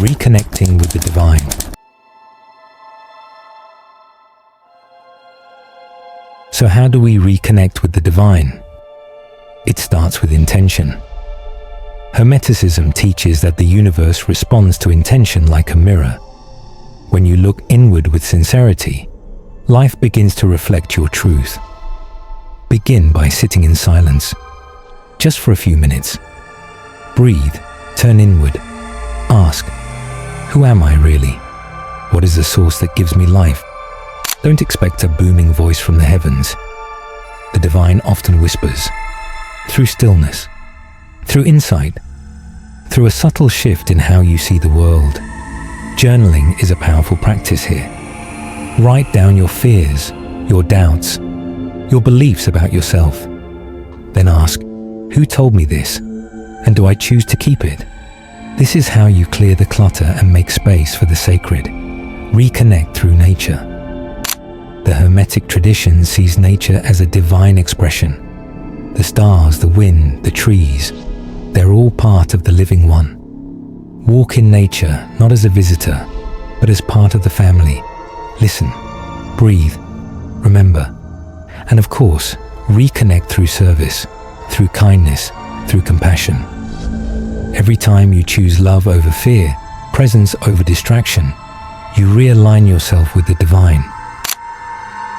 reconnecting with the divine. So how do we reconnect with the divine? It starts with intention. Hermeticism teaches that the universe responds to intention like a mirror. When you look inward with sincerity, life begins to reflect your truth. Begin by sitting in silence, just for a few minutes. Breathe, turn inward, ask, who am I really? What is the source that gives me life? Don't expect a booming voice from the heavens. The divine often whispers, through stillness, through insight, through a subtle shift in how you see the world. Journaling is a powerful practice here. Write down your fears, your doubts, your beliefs about yourself. Then ask, who told me this? And do I choose to keep it? This is how you clear the clutter and make space for the sacred. Reconnect through nature. The Hermetic tradition sees nature as a divine expression. The stars, the wind, the trees, they're all part of the living one. Walk in nature, not as a visitor, but as part of the family. Listen, breathe, remember, and of course, reconnect through service, through kindness, through compassion. Every time you choose love over fear, presence over distraction, you realign yourself with the divine.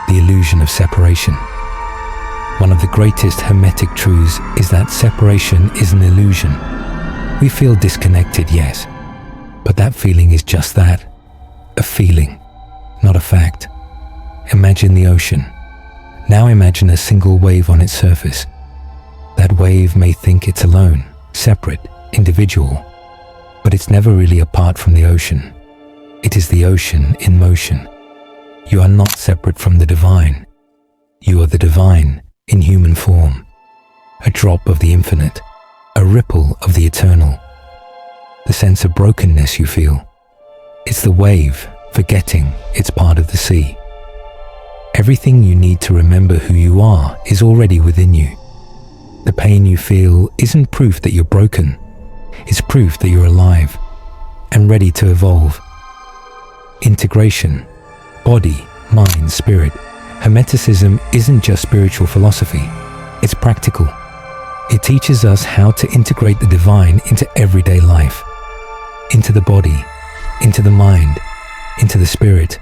The illusion of separation. One of the greatest Hermetic truths is that separation is an illusion. We feel disconnected, yes, but that feeling is just that, a feeling, not a fact. Imagine the ocean. Now imagine a single wave on its surface. That wave may think it's alone, separate, individual, but it's never really apart from the ocean. It is the ocean in motion. You are not separate from the divine. You are the divine in human form, a drop of the infinite, a ripple of the eternal. The sense of brokenness you feel, it's the wave forgetting it's part of the sea. Everything you need to remember who you are is already within you. The pain you feel isn't proof that you're broken. It's proof that you're alive and ready to evolve. Integration, body, mind, spirit. Hermeticism isn't just spiritual philosophy, it's practical. It teaches us how to integrate the divine into everyday life, into the body, into the mind, into the spirit.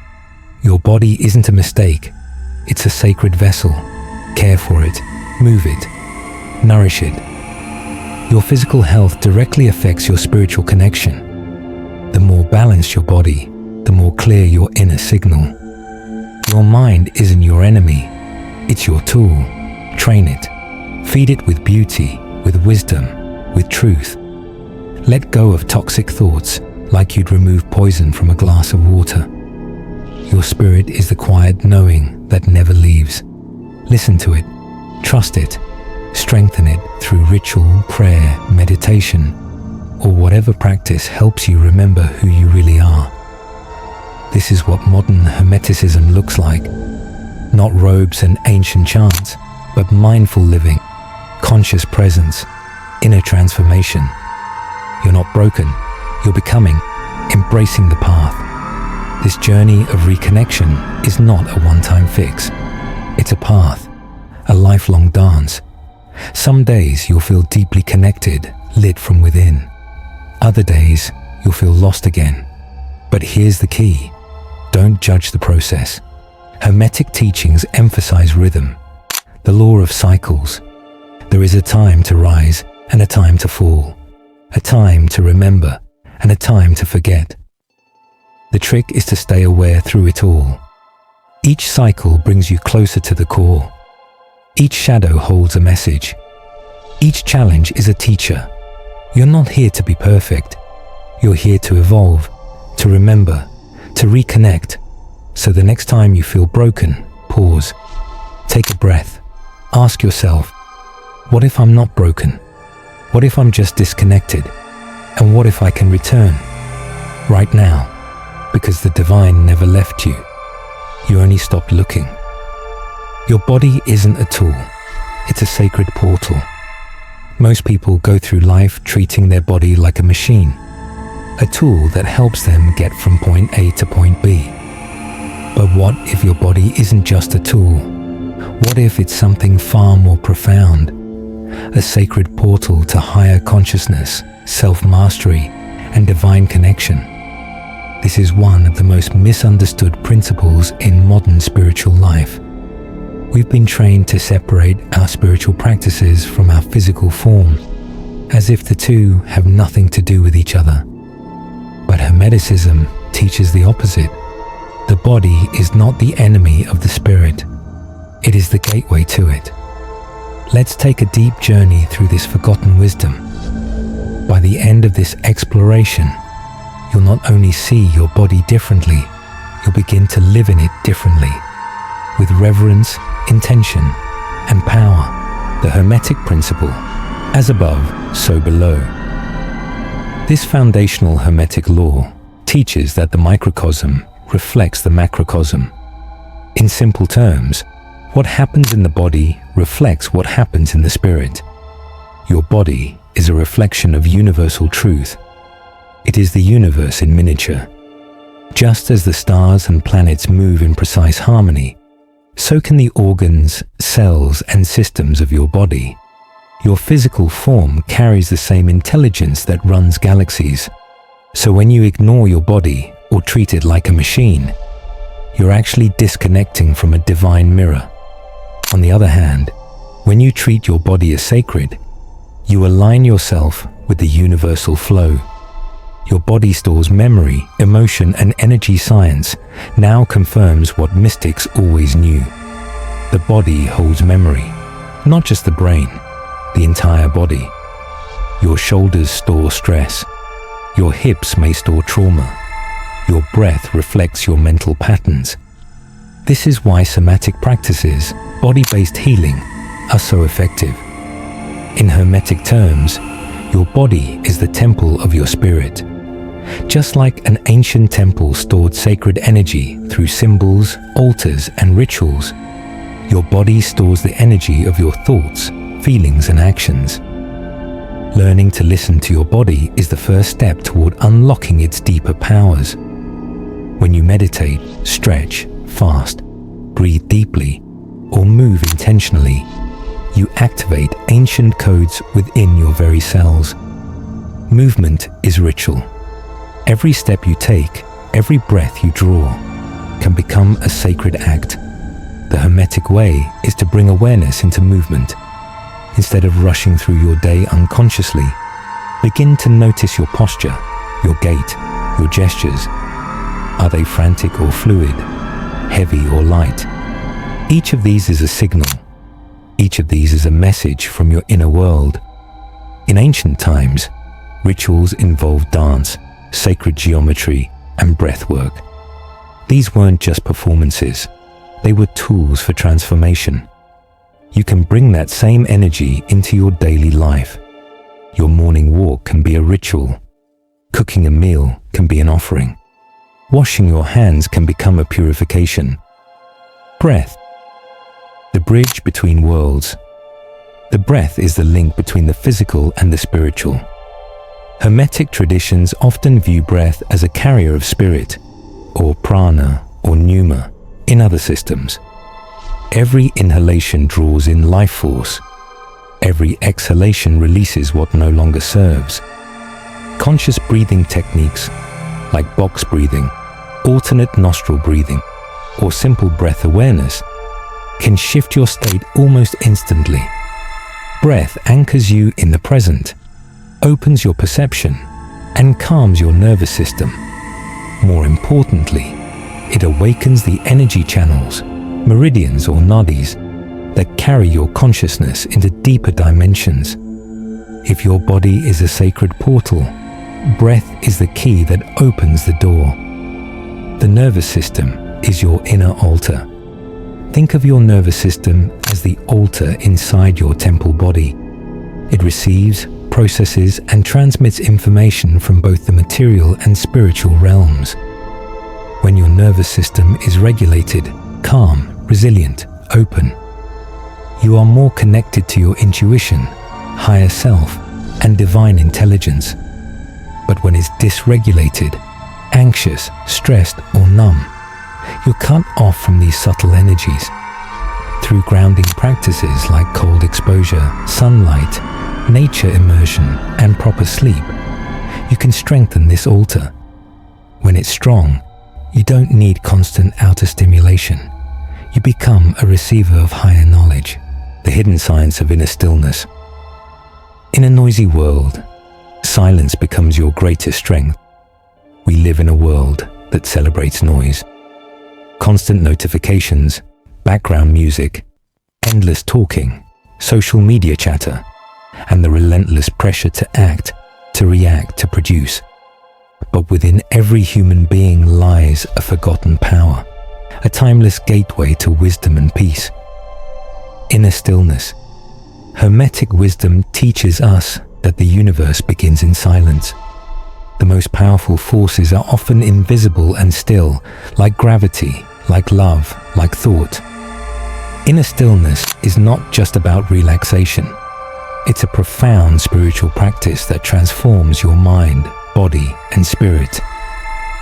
Your body isn't a mistake, it's a sacred vessel. Care for it, move it, nourish it. Your physical health directly affects your spiritual connection. The more balanced your body, the more clear your inner signal. Your mind isn't your enemy, it's your tool. Train it. Feed it with beauty, with wisdom, with truth. Let go of toxic thoughts like you'd remove poison from a glass of water. Your spirit is the quiet knowing that never leaves. Listen to it, trust it, strengthen it through ritual, prayer, meditation, or whatever practice helps you remember who you really are. This is what modern Hermeticism looks like. Not robes and ancient chants, but mindful living, conscious presence, inner transformation. You're not broken, you're becoming, embracing the path. This journey of reconnection is not a one-time fix. It's a path, a lifelong dance. Some days you'll feel deeply connected, lit from within. Other days you'll feel lost again. But here's the key. Don't judge the process. Hermetic teachings emphasize rhythm, the law of cycles. There is a time to rise and a time to fall, a time to remember and a time to forget. The trick is to stay aware through it all. Each cycle brings you closer to the core. Each shadow holds a message. Each challenge is a teacher. You're not here to be perfect. You're here to evolve, to remember, to reconnect. So the next time you feel broken, pause, take a breath, ask yourself, what if I'm not broken? What if I'm just disconnected? And what if I can return? Right now, because the divine never left you. You only stopped looking. Your body isn't a tool, it's a sacred portal. Most people go through life treating their body like a machine, a tool that helps them get from point A to point B. But what if your body isn't just a tool? What if it's something far more profound? A sacred portal to higher consciousness, self-mastery, and divine connection. This is one of the most misunderstood principles in modern spiritual life. We've been trained to separate our spiritual practices from our physical form, as if the two have nothing to do with each other. But Hermeticism teaches the opposite. The body is not the enemy of the spirit. It is the gateway to it. Let's take a deep journey through this forgotten wisdom. By the end of this exploration, you'll not only see your body differently, you'll begin to live in it differently, with reverence, intention, and power. The Hermetic principle, as above, so below. This foundational Hermetic law teaches that the microcosm reflects the macrocosm. In simple terms, what happens in the body reflects what happens in the spirit. Your body is a reflection of universal truth. It is the universe in miniature. Just as the stars and planets move in precise harmony, so can the organs, cells, and systems of your body. Your physical form carries the same intelligence that runs galaxies. So when you ignore your body or treat it like a machine, you're actually disconnecting from a divine mirror. On the other hand, when you treat your body as sacred, you align yourself with the universal flow. Your body stores memory, emotion, and energy. Science now confirms what mystics always knew. The body holds memory, not just the brain, the entire body. Your shoulders store stress. Your hips may store trauma. Your breath reflects your mental patterns. This is why somatic practices, body-based healing, are so effective. In Hermetic terms, your body is the temple of your spirit. Just like an ancient temple stored sacred energy through symbols, altars, and rituals, your body stores the energy of your thoughts, feelings, and actions. Learning to listen to your body is the first step toward unlocking its deeper powers. When you meditate, stretch, fast, breathe deeply, or move intentionally, you activate ancient codes within your very cells. Movement is ritual. Every step you take, every breath you draw, can become a sacred act. The Hermetic way is to bring awareness into movement. Instead of rushing through your day unconsciously, begin to notice your posture, your gait, your gestures. Are they frantic or fluid, heavy or light? Each of these is a signal. Each of these is a message from your inner world. In ancient times, rituals involved dance, sacred geometry, and breath work. These weren't just performances. They were tools for transformation. You can bring that same energy into your daily life. Your morning walk can be a ritual. Cooking a meal can be an offering. Washing your hands can become a purification. Breath, the bridge between worlds. The breath is the link between the physical and the spiritual. Hermetic traditions often view breath as a carrier of spirit, or prana, or pneuma, in other systems. Every inhalation draws in life force. Every exhalation releases what no longer serves. Conscious breathing techniques, like box breathing, alternate nostril breathing, or simple breath awareness, can shift your state almost instantly. Breath anchors you in the present, opens your perception, and calms your nervous system. More importantly, it awakens the energy channels, meridians or nadis, that carry your consciousness into deeper dimensions. If your body is a sacred portal, breath is the key that opens the door. The nervous system is your inner altar. Think of your nervous system as the altar inside your temple body. It receives, processes, and transmits information from both the material and spiritual realms. When your nervous system is regulated, calm, resilient, open, you are more connected to your intuition, higher self, and divine intelligence. But when it's dysregulated, anxious, stressed, or numb, you're cut off from these subtle energies. Through grounding practices like cold exposure, sunlight, nature immersion, and proper sleep, you can strengthen this altar. When it's strong, you don't need constant outer stimulation. You become a receiver of higher knowledge, the hidden science of inner stillness. In a noisy world, silence becomes your greatest strength. We live in a world that celebrates noise. Constant notifications, background music, endless talking, social media chatter, and the relentless pressure to act, to react, to produce. But within every human being lies a forgotten power, a timeless gateway to wisdom and peace. Inner stillness. Hermetic wisdom teaches us that the universe begins in silence. The most powerful forces are often invisible and still, like gravity, like love, like thought. Inner stillness is not just about relaxation. It's a profound spiritual practice that transforms your mind, body, and spirit.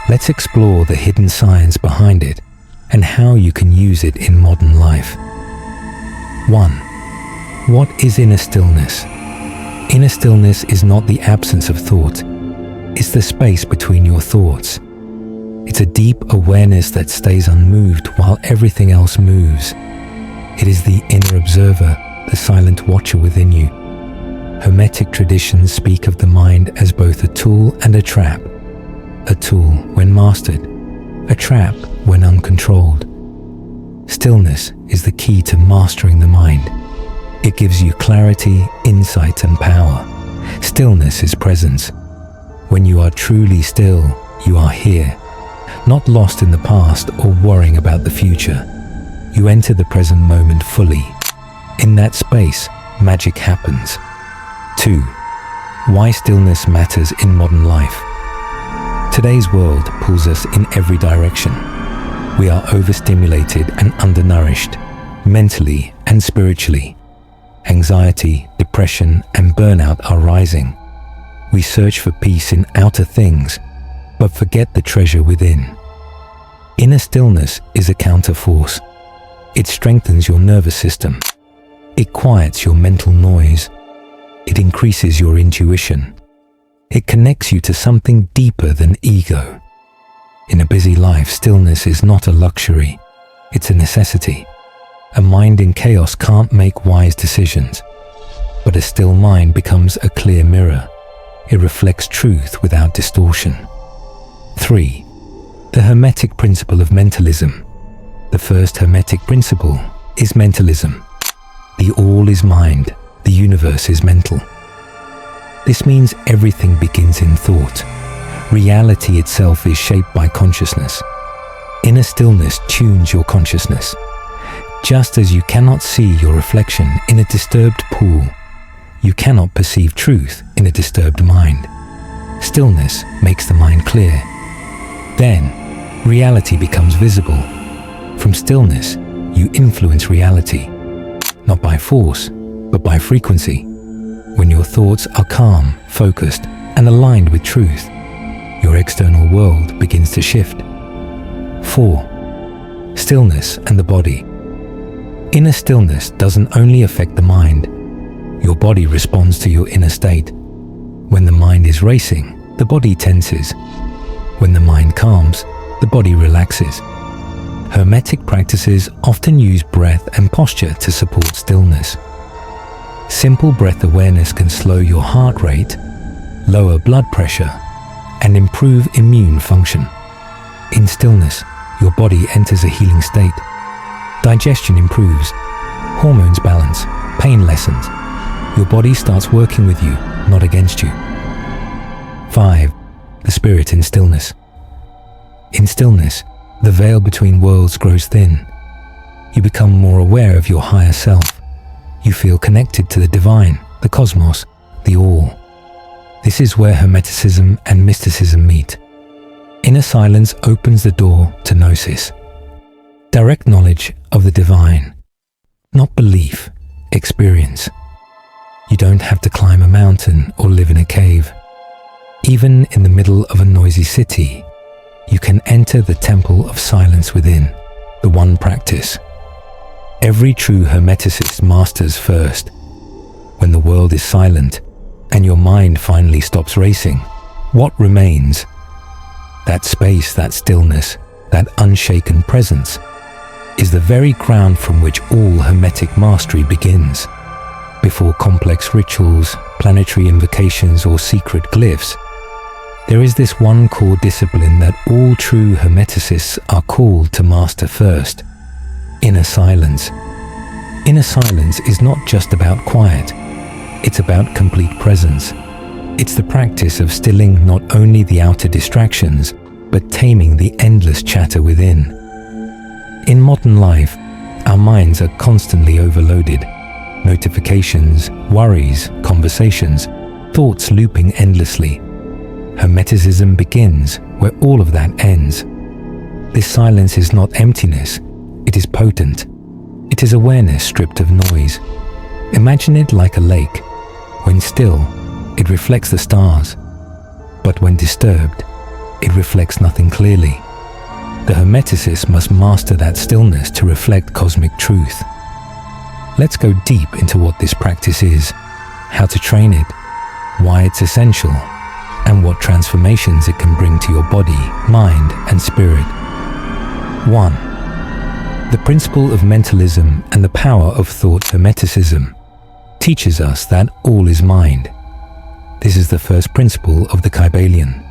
Let's explore the hidden science behind it and how you can use it in modern life. 1. What is inner stillness? Inner stillness is not the absence of thought. It's the space between your thoughts. It's a deep awareness that stays unmoved while everything else moves. It is the inner observer, the silent watcher within you. Hermetic traditions speak of the mind as both a tool and a trap. A tool when mastered, a trap when uncontrolled. Stillness is the key to mastering the mind. It gives you clarity, insight, and power. Stillness is presence. When you are truly still, you are here, not lost in the past or worrying about the future. You enter the present moment fully. In that space, magic happens. 2. Why stillness matters in modern life. Today's world pulls us in every direction. We are overstimulated and undernourished, mentally and spiritually. Anxiety, depression, and burnout are rising. We search for peace in outer things, but forget the treasure within. Inner stillness is a counterforce. It strengthens your nervous system. It quiets your mental noise. It increases your intuition. It connects you to something deeper than ego. In a busy life, stillness is not a luxury. It's a necessity. A mind in chaos can't make wise decisions, but a still mind becomes a clear mirror. It reflects truth without distortion. 3. The Hermetic principle of mentalism. The first Hermetic principle is mentalism. The all is mind, the universe is mental. This means everything begins in thought. Reality itself is shaped by consciousness. Inner stillness tunes your consciousness. Just as you cannot see your reflection in a disturbed pool, you cannot perceive truth in a disturbed mind. Stillness makes the mind clear. Then, reality becomes visible. From stillness, you influence reality, not by force, but by frequency. When your thoughts are calm, focused, and aligned with truth, your external world begins to shift. 4. Stillness and the body. Inner stillness doesn't only affect the mind. Your body responds to your inner state. When the mind is racing, the body tenses. When the mind calms, the body relaxes. Hermetic practices often use breath and posture to support stillness. Simple breath awareness can slow your heart rate, lower blood pressure, and improve immune function. In stillness, your body enters a healing state. Digestion improves, hormones balance, pain lessens. Your body starts working with you, not against you. 5. The spirit in stillness. In stillness, the veil between worlds grows thin. You become more aware of your higher self. You feel connected to the divine, the cosmos, the all. This is where Hermeticism and mysticism meet. Inner silence opens the door to gnosis. Direct knowledge of the divine. Not belief, experience. You don't have to climb a mountain or live in a cave. Even in the middle of a noisy city, you can enter the temple of silence within, the one practice. Every true Hermeticist masters first. When the world is silent and your mind finally stops racing, what remains? That space, that stillness, that unshaken presence is the very ground from which all Hermetic mastery begins. Before complex rituals, planetary invocations, or secret glyphs, there is this one core discipline that all true Hermeticists are called to master first: inner silence. Inner silence is not just about quiet, it's about complete presence. It's the practice of stilling not only the outer distractions, but taming the endless chatter within. In modern life, our minds are constantly overloaded. Notifications, worries, conversations, thoughts looping endlessly. Hermeticism begins where all of that ends. This silence is not emptiness, it is potent. It is awareness stripped of noise. Imagine it like a lake. When still, it reflects the stars. But when disturbed, it reflects nothing clearly. The Hermeticist must master that stillness to reflect cosmic truth. Let's go deep into what this practice is, how to train it, why it's essential, and what transformations it can bring to your body, mind, and spirit. 1. The principle of mentalism and the power of thought Hermeticism teaches us that all is mind. This is the first principle of the Kybalion.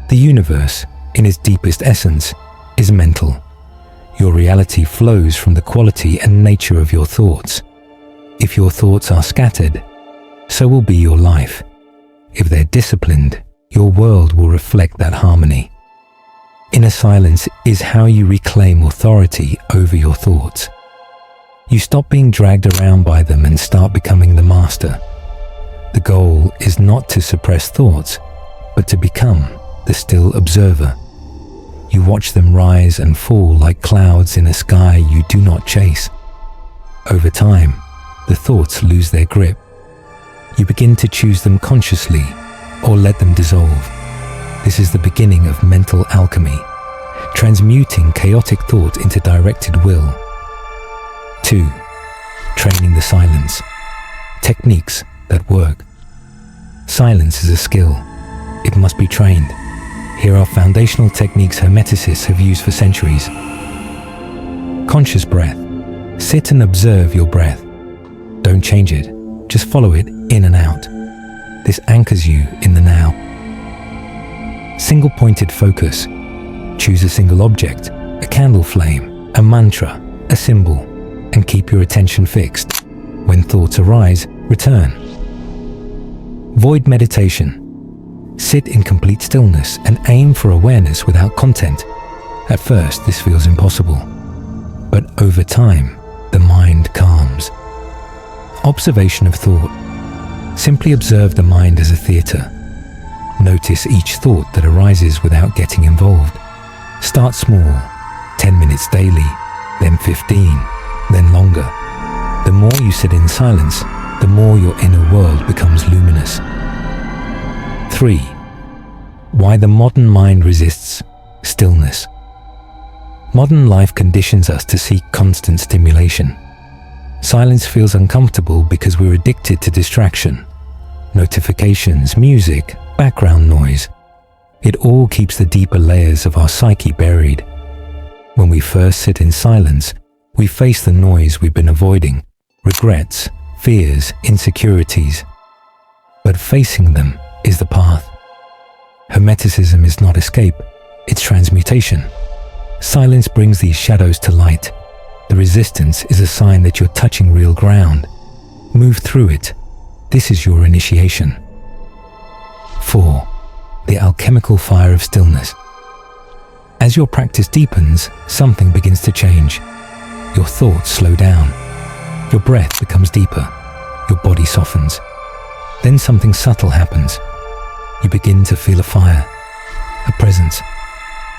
The universe, in its deepest essence, is mental. Your reality flows from the quality and nature of your thoughts. If your thoughts are scattered, so will be your life. If they're disciplined, your world will reflect that harmony. Inner silence is how you reclaim authority over your thoughts. You stop being dragged around by them and start becoming the master. The goal is not to suppress thoughts, but to become the still observer. You watch them rise and fall like clouds in a sky you do not chase. Over time, the thoughts lose their grip. You begin to choose them consciously or let them dissolve. This is the beginning of mental alchemy, transmuting chaotic thought into directed will. 2. Training the silence. Techniques that work. Silence is a skill. It must be trained. Here are foundational techniques Hermeticists have used for centuries. Conscious breath. Sit and observe your breath. Don't change it. Just follow it in and out. This anchors you in the now. Single-pointed focus. Choose a single object, a candle flame, a mantra, a symbol, and keep your attention fixed. When thoughts arise, return. Void meditation. Sit in complete stillness and aim for awareness without content. At first, this feels impossible, but over time, the mind calms. Observation of thought. Simply observe the mind as a theater. Notice each thought that arises without getting involved. Start small, 10 minutes daily, then 15, then longer. The more you sit in silence, the more your inner world becomes luminous. 3. Why the modern mind resists stillness. Modern life conditions us to seek constant stimulation. Silence feels uncomfortable because we're addicted to distraction. Notifications, music, background noise. It all keeps the deeper layers of our psyche buried. When we first sit in silence, we face the noise we've been avoiding, regrets, fears, insecurities. But facing them is the path. Hermeticism is not escape, it's transmutation. Silence brings these shadows to light. The resistance is a sign that you're touching real ground. Move through it. This is your initiation. 4. The alchemical fire of stillness. As your practice deepens, something begins to change. Your thoughts slow down. Your breath becomes deeper. Your body softens. Then something subtle happens. You begin to feel a fire, a presence,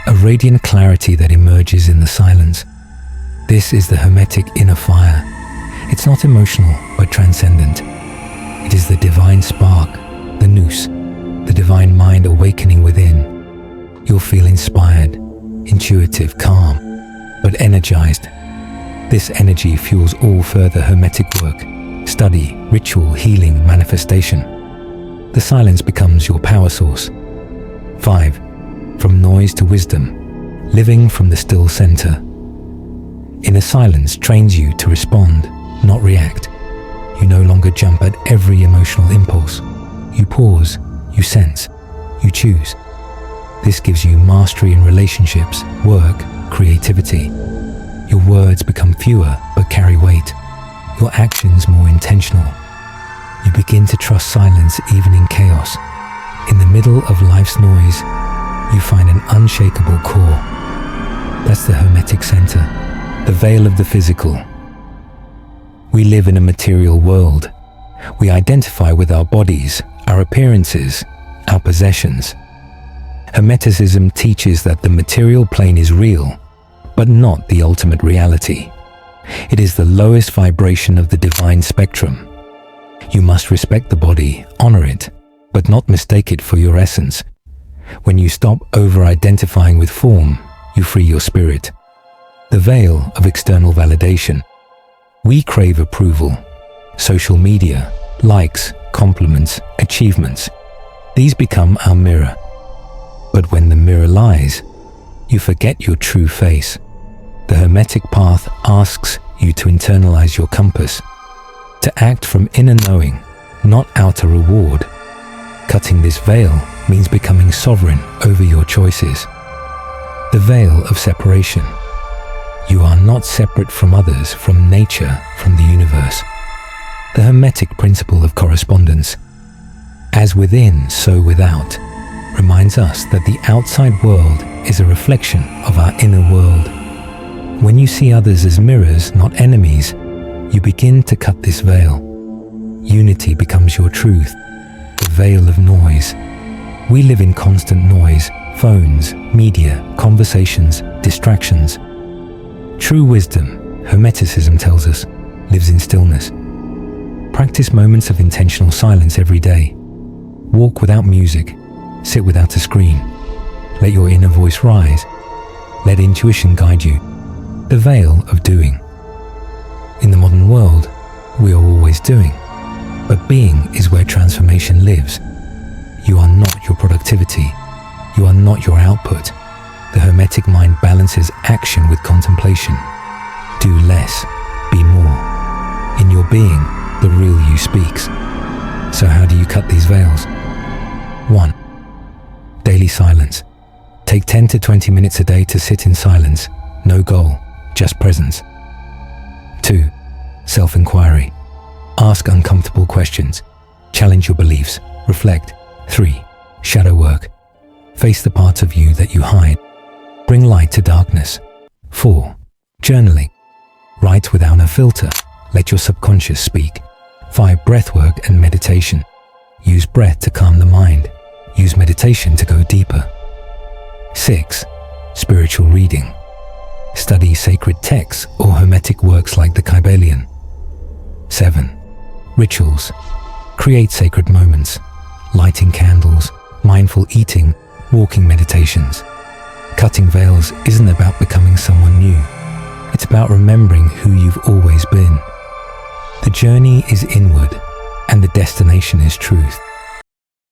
a radiant clarity that emerges in the silence. This is the Hermetic inner fire. It's not emotional, but transcendent. It is the divine spark, the nous, the divine mind awakening within. You'll feel inspired, intuitive, calm, but energized. This energy fuels all further Hermetic work, study, ritual, healing, manifestation. The silence becomes your power source. 5. From noise to wisdom, living from the still center. Inner silence trains you to respond, not react. You no longer jump at every emotional impulse. You pause, you sense, you choose. This gives you mastery in relationships, work, creativity. Your words become fewer but carry weight. Your actions more intentional. You begin to trust silence even in chaos. In the middle of life's noise, you find an unshakable core. That's the Hermetic center, the veil of the physical. We live in a material world. We identify with our bodies, our appearances, our possessions. Hermeticism teaches that the material plane is real, but not the ultimate reality. It is the lowest vibration of the divine spectrum. You must respect the body, honor it, but not mistake it for your essence. When you stop over-identifying with form, you free your spirit. The veil of external validation. We crave approval, social media, likes, compliments, achievements. These become our mirror. But when the mirror lies, you forget your true face. The Hermetic path asks you to internalize your compass, to act from inner knowing, not outer reward. Cutting this veil means becoming sovereign over your choices. The veil of separation. You are not separate from others, from nature, from the universe. The Hermetic principle of correspondence. As within, so without, reminds us that the outside world is a reflection of our inner world. When you see others as mirrors, not enemies, you begin to cut this veil. Unity becomes your truth, the veil of noise. We live in constant noise, phones, media, conversations, distractions. True wisdom, Hermeticism tells us, lives in stillness. Practice moments of intentional silence every day. Walk without music. Sit without a screen. Let your inner voice rise. Let intuition guide you. The veil of doing. In the modern world, we are always doing, but being is where transformation lives. You are not your productivity. You are not your output. The Hermetic mind balances action with contemplation. Do less, be more. In your being, the real you speaks. So how do you cut these veils? 1. Daily silence. Take 10 to 20 minutes a day to sit in silence. No goal, just presence. 2. Self-inquiry. Ask uncomfortable questions. Challenge your beliefs. Reflect. 3. Shadow work. Face the parts of you that you hide. Bring light to darkness. 4. Journaling. Write without a filter. Let your subconscious speak. 5. Breathwork and meditation. Use breath to calm the mind. Use meditation to go deeper. 6. Spiritual reading. Study sacred texts or Hermetic works like the Kybalion. 7. Rituals. Create sacred moments. Lighting candles, mindful eating, walking meditations. Cutting veils isn't about becoming someone new. It's about remembering who you've always been. The journey is inward, and the destination is truth.